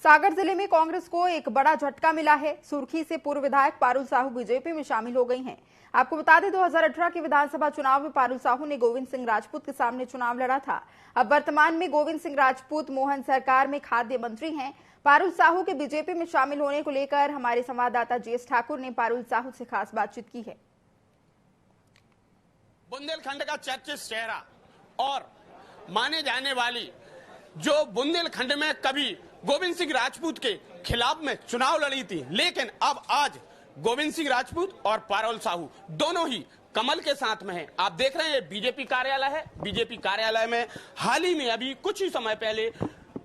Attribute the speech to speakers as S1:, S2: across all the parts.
S1: सागर जिले में कांग्रेस को एक बड़ा झटका मिला है। सुर्खी से पूर्व विधायक पारुल साहू बीजेपी में शामिल हो गई हैं। आपको बता दें 2018 के विधानसभा चुनाव में पारुल साहू ने गोविंद सिंह राजपूत के सामने चुनाव लड़ा था। अब वर्तमान में गोविंद सिंह राजपूत मोहन सरकार में खाद्य मंत्री हैं। पारुल साहू के बीजेपी में शामिल होने को लेकर हमारे संवाददाता जीएस ठाकुर ने पारुल साहू से खास बातचीत की है।
S2: बुंदेलखंड का चर्चित चेहरा और माने जाने वाली जो बुंदेलखंड में कभी गोविंद सिंह राजपूत के खिलाफ में चुनाव लड़ी थी, लेकिन अब आज गोविंद सिंह राजपूत और पारुल साहू दोनों ही कमल के साथ में हैं। आप देख रहे हैं बीजेपी कार्यालय है। बीजेपी कार्यालय में हाल ही में अभी कुछ ही समय पहले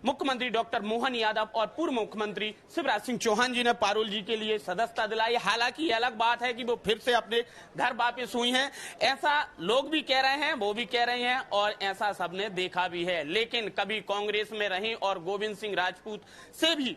S2: मुख्यमंत्री डॉक्टर मोहन यादव और पूर्व मुख्यमंत्री शिवराज सिंह चौहान जी ने पारुल जी के लिए सदस्यता दिलाई। हालांकि ये अलग बात है कि वो फिर से अपने घर वापस हुई हैं, ऐसा लोग भी कह रहे हैं, वो भी कह रहे हैं और ऐसा सबने देखा भी है। लेकिन कभी कांग्रेस में रही और गोविंद सिंह राजपूत से भी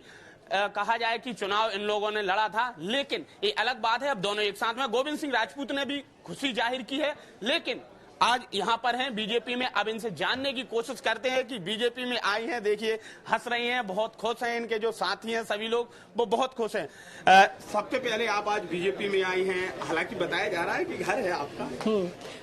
S2: कहा जाए कि चुनाव इन लोगों ने लड़ा था, लेकिन ये अलग बात है। अब दोनों एक साथ में गोविंद सिंह राजपूत ने भी खुशी जाहिर की है, लेकिन आज यहाँ पर हैं बीजेपी में। अब इनसे जानने की कोशिश करते हैं कि बीजेपी में आई हैं। देखिए हंस रही हैं, बहुत खुश हैं। इनके जो साथी हैं सभी लोग वो बहुत खुश हैं। सबसे पहले आप आज बीजेपी में आई हैं, हालांकि बताया जा रहा है कि घर है आपका।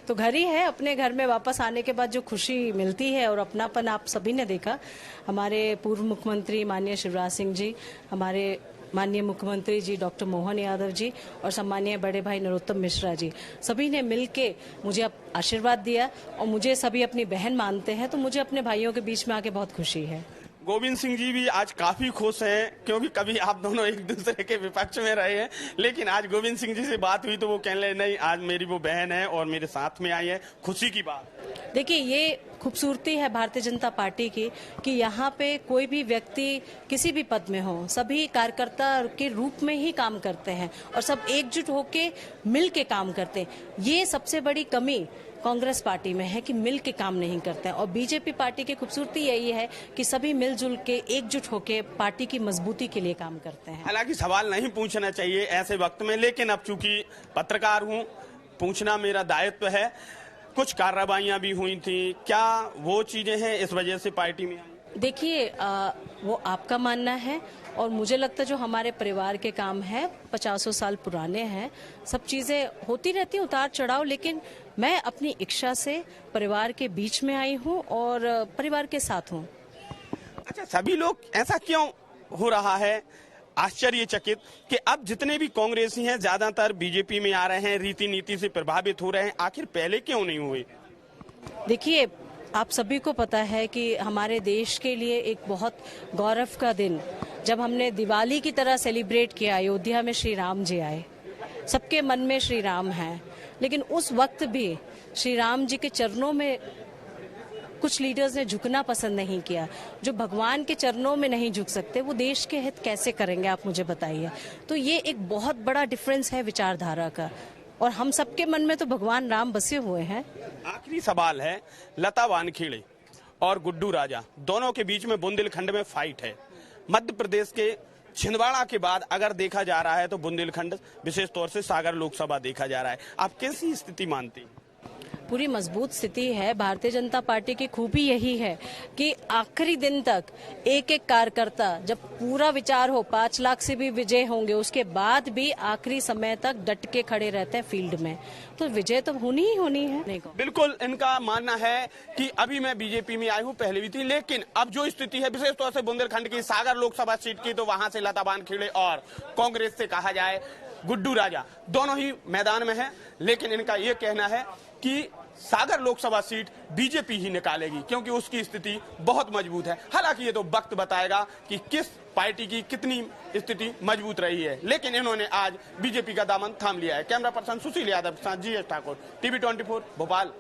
S3: तो घर ही है। अपने घर में वापस आने के बाद जो खुशी मिलती है और अपनापन आप सभी ने देखा। हमारे पूर्व मुख्यमंत्री माननीय शिवराज सिंह जी, हमारे माननीय मुख्यमंत्री जी डॉक्टर मोहन यादव जी और सम्मानीय बड़े भाई नरोत्तम मिश्रा जी, सभी ने मिलके मुझे आशीर्वाद दिया और मुझे सभी अपनी बहन मानते हैं। तो मुझे अपने भाइयों के बीच में आके बहुत खुशी है।
S2: गोविंद सिंह जी भी आज काफी खुश हैं, क्योंकि कभी आप दोनों एक दूसरे के विपक्ष में रहे हैं, लेकिन आज गोविंद सिंह जी से बात हुई तो वो कहने लगे नहीं, आज मेरी वो बहन है और मेरे साथ में आई है। खुशी की बात।
S3: देखिए ये खूबसूरती है भारतीय जनता पार्टी की कि यहाँ पे कोई भी व्यक्ति किसी भी पद में हो, सभी कार्यकर्ता के रूप में ही काम करते हैं और सब एकजुट होके मिल के काम करते हैं। ये सबसे बड़ी कमी कांग्रेस पार्टी में है कि मिल के काम नहीं करते हैं, और बीजेपी पार्टी की खूबसूरती यही है कि सभी मिलजुल के एकजुट होके पार्टी की मजबूती के लिए काम करते हैं।
S2: हालांकि सवाल नहीं पूछना चाहिए ऐसे वक्त में, लेकिन अब चूंकि पत्रकार हूँ, पूछना मेरा दायित्व है। कुछ कार्रवाइयां भी हुई थी, क्या वो चीजें हैं इस वजह से पार्टी में आई?
S3: देखिए वो आपका मानना है और मुझे लगता है जो हमारे परिवार के काम है 50 साल पुराने हैं। सब चीजें होती रहती हैं उतार चढ़ाव, लेकिन मैं अपनी इच्छा से परिवार के बीच में आई हूँ और परिवार के साथ हूँ।
S2: अच्छा, सभी लोग ऐसा क्यों हो रहा है आश्चर्यचकित कि अब जितने भी कांग्रेसी हैं ज्यादातर बीजेपी में आ रहे हैं, रीति नीति से प्रभावित हो रहे हैं, आखिर पहले क्यों नहीं हुए?
S3: देखिए आप सभी को पता है कि हमारे देश के लिए एक बहुत गौरव का दिन जब हमने दिवाली की तरह सेलिब्रेट किया, अयोध्या में श्री राम जी आए, सबके मन में श्री राम है, लेकिन उस वक्त भी श्री राम जी के चरणों में कुछ लीडर्स ने झुकना पसंद नहीं किया। जो भगवान के चरणों में नहीं झुक सकते वो देश के हित कैसे करेंगे, आप मुझे बताइए। तो ये एक बहुत बड़ा डिफरेंस है विचारधारा का, और हम सबके मन में तो भगवान राम बसे हुए हैं।
S2: आखिरी सवाल है, लता वानखेड़े और गुड्डू राजा दोनों के बीच में बुंदेलखंड में फाइट है। मध्य प्रदेश के छिंदवाड़ा के बाद अगर देखा जा रहा है तो बुंदेलखंड, विशेष तौर से सागर लोकसभा देखा जा रहा है। आप कैसी स्थिति मानती हैं?
S3: पूरी मजबूत स्थिति है। भारतीय जनता पार्टी की खूबी यही है कि आखिरी दिन तक एक एक कार्यकर्ता, जब पूरा विचार हो 5 लाख से भी विजय होंगे उसके बाद भी आखिरी समय तक डट के खड़े रहते हैं फील्ड में। तो विजय तो होनी ही होनी है।
S2: बिल्कुल, इनका मानना है कि अभी मैं बीजेपी में आई हूँ, पहले भी थी, लेकिन अब जो स्थिति है विशेष तौर से बुंदेलखंड की सागर लोकसभा सीट की, तो वहां से लता वानखेड़े और कांग्रेस से कहा जाए गुड्डू राजा दोनों ही मैदान में है। लेकिन इनका ये कहना है कि सागर लोकसभा सीट बीजेपी ही निकालेगी, क्योंकि उसकी स्थिति बहुत मजबूत है। हालांकि ये तो वक्त बताएगा कि किस पार्टी की कितनी स्थिति मजबूत रही है, लेकिन इन्होंने आज बीजेपी का दामन थाम लिया है। कैमरा पर्सन सुशील यादव के साथ जीएस ठाकुर, टीवी 24 भोपाल।